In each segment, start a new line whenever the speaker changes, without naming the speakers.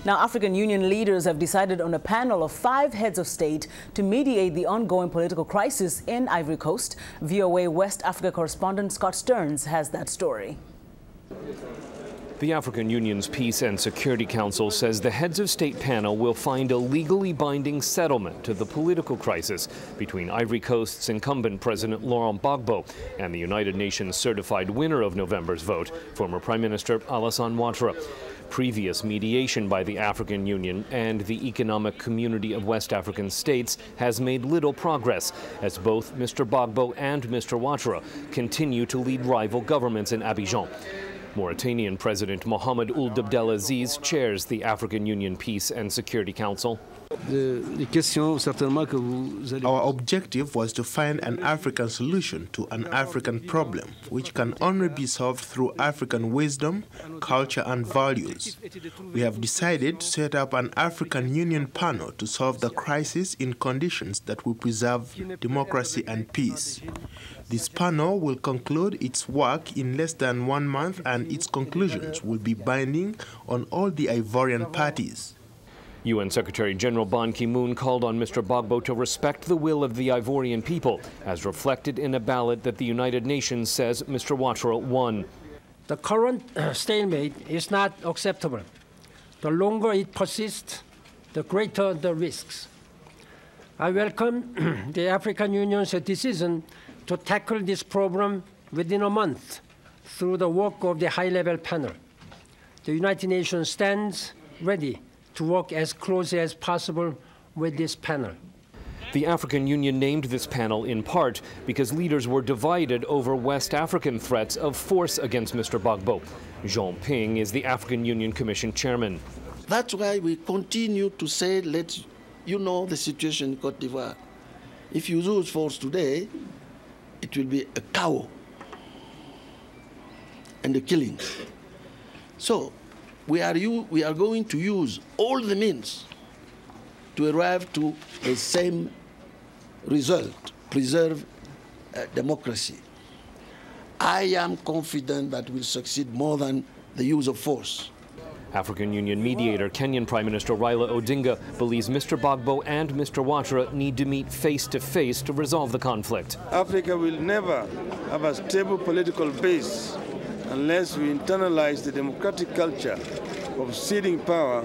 Now, African Union leaders have decided on a panel of 5 heads of state to mediate the ongoing political crisis in Ivory Coast. VOA West Africa correspondent Scott Stearns has that story.
The African Union's Peace and Security Council says the heads of state panel will find a legally binding settlement to the political crisis between Ivory Coast's incumbent President Laurent Gbagbo and the United Nations certified winner of November's vote, former Prime Minister Alassane Ouattara. Previous mediation by the African Union and the Economic Community of West African States has made little progress, as both Mr. Gbagbo and Mr. Ouattara continue to lead rival governments in Abidjan. Mauritanian President Mohamed Ould Abdelaziz chairs the African Union Peace and Security Council.
Our objective was to find an African solution to an African problem, which can only be solved through African wisdom, culture and values. We have decided to set up an African Union panel to solve the crisis in conditions that will preserve democracy and peace. This panel will conclude its work in less than 1 month, and its conclusions will be binding on all the Ivorian parties.
UN Secretary General Ban Ki-moon called on Mr. Gbagbo to respect the will of the Ivorian people, as reflected in a ballot that the United Nations says Mr. Ouattara won.
The current stalemate is not acceptable. The longer it persists, the greater the risks. I welcome the African Union's decision to tackle this problem within a month through the work of the high-level panel. The United Nations stands ready to work as closely as possible with this panel.
The African Union named this panel in part because leaders were divided over West African threats of force against Mr. Gbagbo. Jean Ping is the African Union Commission chairman.
That's why we continue to say, you know the situation in Côte d'Ivoire. If you use force today, it will be a cow and a killing. So we are going to use all the means to arrive to the same result, preserve democracy. I am confident that we'll succeed more than the use of force.
African Union mediator Kenyan Prime Minister Raila Odinga believes Mr. Gbagbo and Mr. Ouattara need to meet face-to-face to resolve the conflict.
Africa will never have a stable political base unless we internalize the democratic culture of ceding power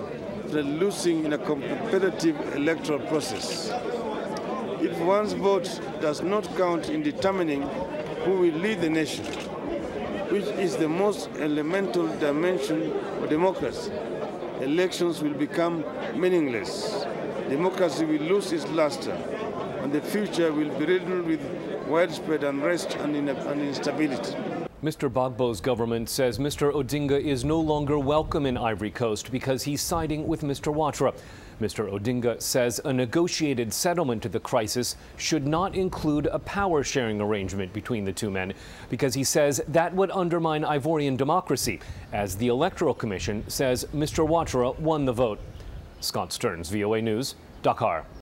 to losing in a competitive electoral process. If one's vote does not count in determining who will lead the nation, which is the most elemental dimension of democracy, elections will become meaningless. Democracy will lose its luster, and the future will be riddled with widespread unrest and instability.
Mr. Gbagbo's government says Mr. Odinga is no longer welcome in Ivory Coast because he's siding with Mr. Ouattara. Mr. Odinga says a negotiated settlement to the crisis should not include a power-sharing arrangement between the two men because he says that would undermine Ivorian democracy, as the Electoral Commission says Mr. Ouattara won the vote. Scott Stearns, VOA News, Dakar.